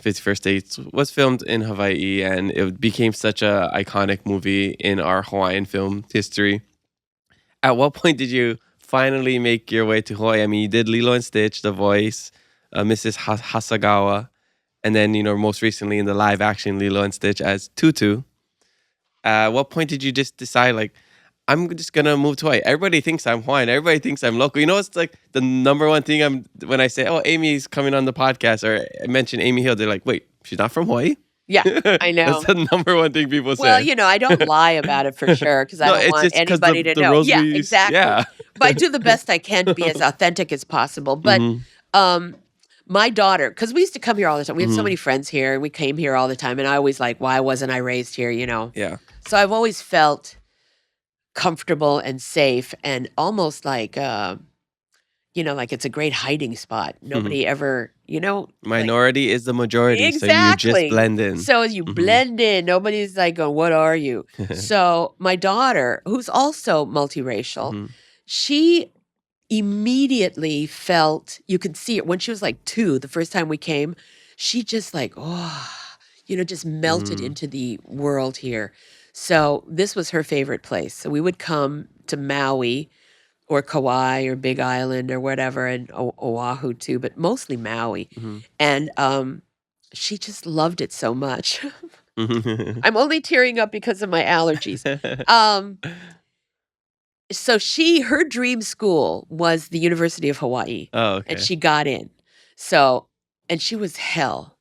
51st Dates was filmed in Hawaii, and it became such a iconic movie in our Hawaiian film history. At what point did you finally make your way to Hawaii? I mean, you did Lilo and Stitch, The Voice, Mrs. Hasagawa, and then, most recently in the live action Lilo and Stitch as Tutu. At what point did you just decide, like, I'm just gonna move to Hawaii? Everybody thinks I'm Hawaiian. Everybody thinks I'm local. It's like the number one thing when I say, "Oh, Amy's coming on the podcast," or I mention Amy Hill, they're like, "Wait, she's not from Hawaii?" Yeah, I know. That's the number one thing people say. Well, I don't lie about it for sure because I don't want anybody to know. Yeah, exactly. Yeah. But I do the best I can to be as authentic as possible. But my daughter, because we used to come here all the time. We have so many friends here, and we came here all the time. And I always like, why wasn't I raised here? Yeah. So I've always felt comfortable and safe, and almost like like it's a great hiding spot. Nobody ever, minority is the majority. Exactly. So you just blend in. So you blend in. Nobody's like going, what are you? So my daughter, who's also multiracial, she immediately felt, you could see it when she was like 2, the first time we came, she just like, just melted into the world here. So this was her favorite place. So we would come to Maui or Kauai or Big Island or whatever, and Oahu too, but mostly Maui. And she just loved it so much. I'm only tearing up because of my allergies. So her dream school was the University of Hawaii. Oh, okay. And she got in. So, and she was hell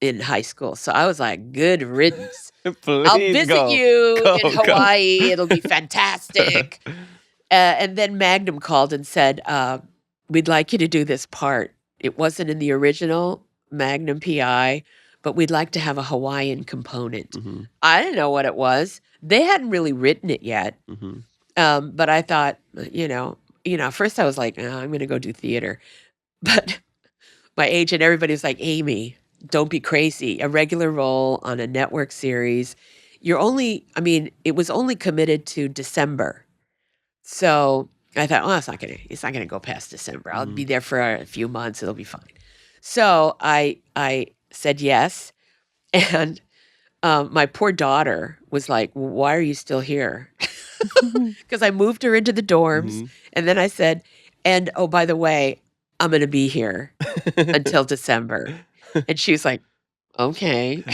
in high school. So I was like, good riddance. I'll visit you in Hawaii. It'll be fantastic. And then Magnum called and said, we'd like you to do this part. It wasn't in the original Magnum PI, but we'd like to have a Hawaiian component. I didn't know what it was. They hadn't really written it yet. But I thought, at first I was like, I'm going to go do theater. But my agent, everybody was like, Amy, don't be crazy. A regular role on a network series. It was only committed to December. So I thought, it's not gonna go past December. I'll be there for a few months. It'll be fine. So I said yes, and my poor daughter was like, "Why are you still here?" Because I moved her into the dorms, and then I said, "And oh, by the way, I'm gonna be here until December," and she was like, "Okay."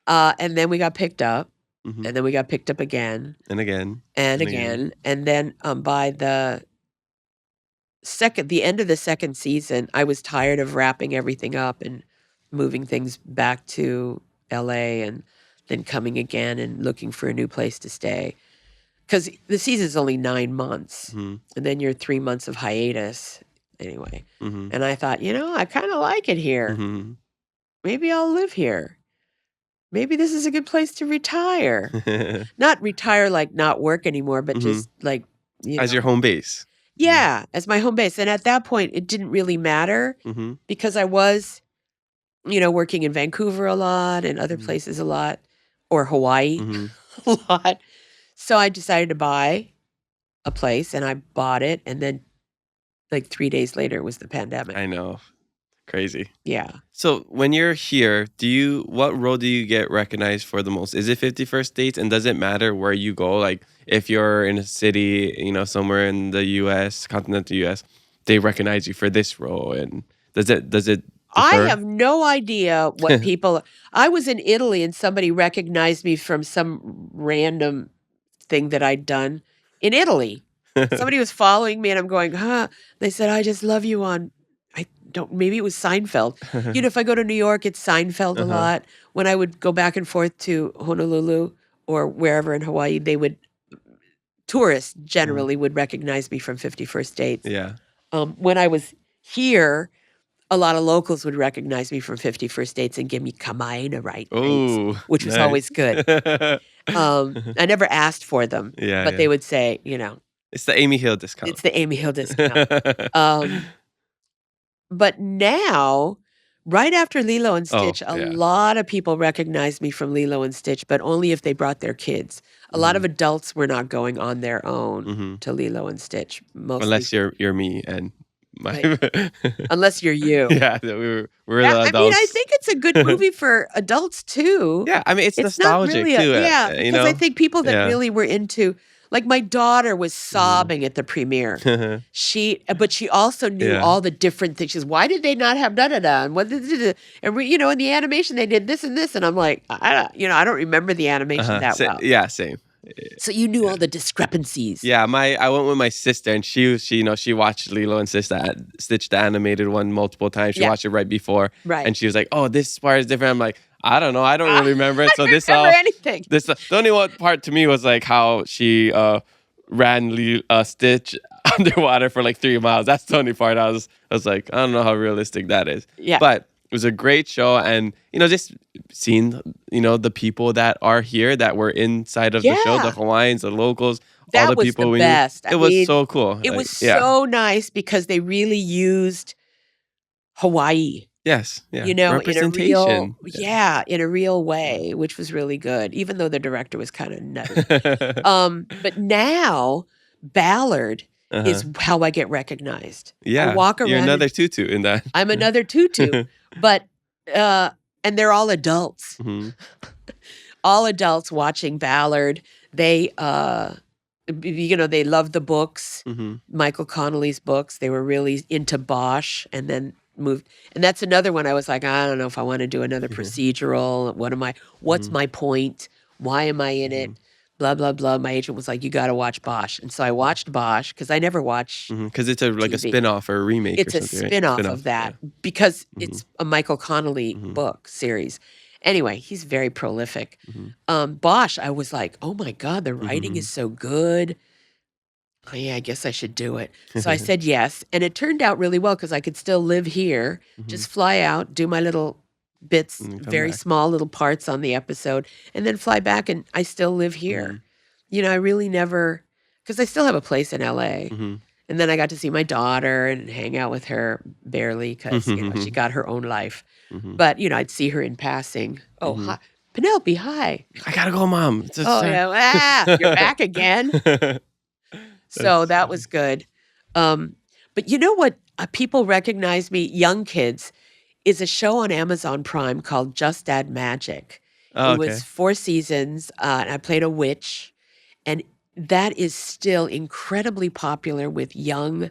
And then we got picked up. And then we got picked up again. And again. And again. And then by the end of the second season, I was tired of wrapping everything up and moving things back to LA and then coming again and looking for a new place to stay. Because the season's only 9 months. And then you're 3 months of hiatus anyway. And I thought, I kind of like it here. Maybe I'll live here. Maybe this is a good place to retire. Not retire like not work anymore, but just like, as your home base. Yeah, as my home base. And at that point, it didn't really matter because I was, working in Vancouver a lot and other places a lot, or Hawaii a lot. So I decided to buy a place, and I bought it. And then like 3 days later, it was the pandemic. I know. Crazy. Yeah. So when you're here, what role do you get recognized for the most? Is it 51st Dates? And does it matter where you go? Like if you're in a city, somewhere in the US, continental US, they recognize you for this role. And does it differ? I have no idea what people. I was in Italy and somebody recognized me from some random thing that I'd done in Italy. Somebody was following me and I'm going, They said, I just love you on. Maybe it was Seinfeld. If I go to New York, it's Seinfeld a lot. When I would go back and forth to Honolulu or wherever in Hawaii, tourists generally would recognize me from 51st Dates. Yeah. When I was here, a lot of locals would recognize me from 51st Dates and give me kamaina right face, which was always good. I never asked for them, but they would say, It's the Amy Hill discount. It's the Amy Hill discount. But now, right after Lilo and Stitch, a lot of people recognize me from Lilo and Stitch, but only if they brought their kids. A lot of adults were not going on their own to Lilo and Stitch. Mostly. Unless you're me and Unless you're you. Yeah, we're Yeah, the I adults. think it's a good movie for adults too. Yeah, I mean it's not nostalgic really too. because I think people that Yeah. really were into, like my daughter was sobbing at the premiere. But she also knew all the different things. She's, why did they not have da da da? And what and in the animation they did this and this, and I'm like, I don't remember the animation that well. Yeah, same. So you knew all the discrepancies. Yeah, I went with my sister, and she watched Lilo and Stitch, the animated one, multiple times. She watched it right before, and she was like, "Oh, this part is different." I'm like, I don't know, I don't really remember it. So I don't remember anything. The only one part to me was like how she ran Stitch underwater for like 3 miles. That's the only part I was like, I don't know how realistic that is. Yeah, but it was a great show, and just seeing the people that are here that were inside of the show, the Hawaiians, the locals, all the people was the best. It was so cool. It was so nice because they really used Hawaii. Yes, yeah. Representation. In a real way, which was really good, even though the director was kind of nutty. But now Ballard is how I get recognized. Yeah, I walk around. You're another tutu in that. I'm another tutu, but and they're all adults. Mm-hmm. All adults watching Ballard. They they love the books, Michael Connelly's books. They were really into Bosch, and then moved. And that's another one I was like, I don't know if I want to do another procedural. What's my point? Why am I in it? Blah, blah, blah. My agent was like, you got to watch Bosch. And so I watched Bosch because I never watched because it's a spin-off or a remake It's or a something, spin-off right? of that because it's a Michael Connelly book series. Anyway, he's very prolific. Bosch, I was like, oh my God, the writing is so good. Oh, yeah, I guess I should do it. So I said yes. And it turned out really well because I could still live here, just fly out, do my little bits, very small little parts on the episode, and then fly back, and I still live here. I really never, because I still have a place in LA. And then I got to see my daughter and hang out with her barely because she got her own life. But, I'd see her in passing. Oh, hi. Penelope, hi. I got to go, Mom. Yeah. You're back again. So that was good. But you know what? People recognize me, young kids, is a show on Amazon Prime called Just Add Magic. Oh, it was 4 seasons, and I played a witch. And that is still incredibly popular with young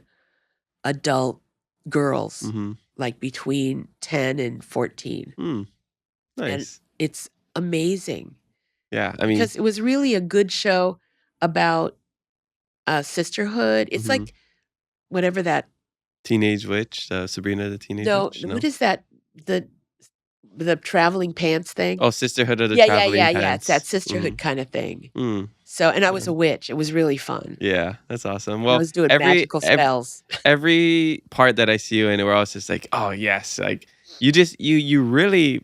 adult girls, like between 10 and 14. Nice. And it's amazing. Yeah, I mean, because it was really a good show about sisterhood. It's like whatever that Teenage Witch, Sabrina the Teenage Witch. No, what is that? The traveling pants thing? Oh, Sisterhood of the Traveling Pants. Yeah. It's that sisterhood kind of thing. So, and I was a witch. It was really fun. Yeah, that's awesome. Well, I was doing magical spells. Every part that I see you in, we're always just like, oh yes, like you really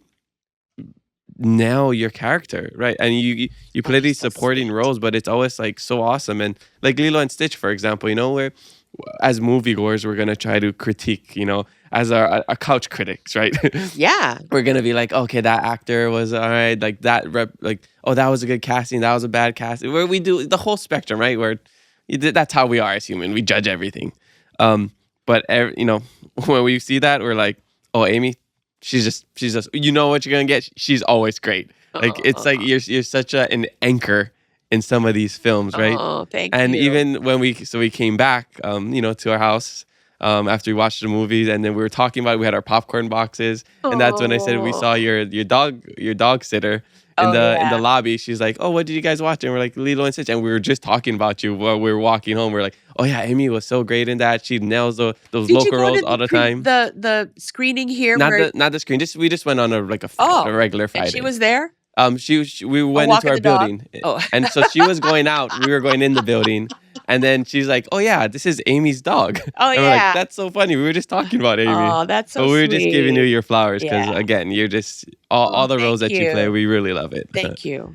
nail your character, right? And you play these supporting roles, but it's always like so awesome. And like Lilo and Stitch, for example, where as moviegoers we're gonna try to critique, as our couch critics, right? Yeah, we're gonna be like, okay, that actor was all right, like that oh, that was a good casting, that was a bad casting. Where we do the whole spectrum, right? Where that's how we are as human. We judge everything. But when we see that, we're like, oh, Amy, she's just you know what you're gonna get. She's always great. Like it's like you're such an anchor in some of these films, right? Oh, thank you. And even when we came back, to our house after we watched the movies, and then we were talking about it, we had our popcorn boxes, and that's when I said we saw your dog sitter in the lobby. She's like, oh, what did you guys watch? And we're like, Lilo and Stitch, and we were just talking about you while we were walking home. We're like, oh yeah, Amy was so great in that. She nails those local roles all the time. The screening here, not the screen. We just went on a regular Friday. And she was there. We went into our building, and so she was going out. We were going in the building, and then she's like, "Oh yeah, this is Amy's dog." Oh and we're like, that's so funny. We were just talking about Amy. Oh, that's so sweet. But we were just giving you your flowers because Yeah. again, you're just all the roles that you you. play. We really love it. Thank you.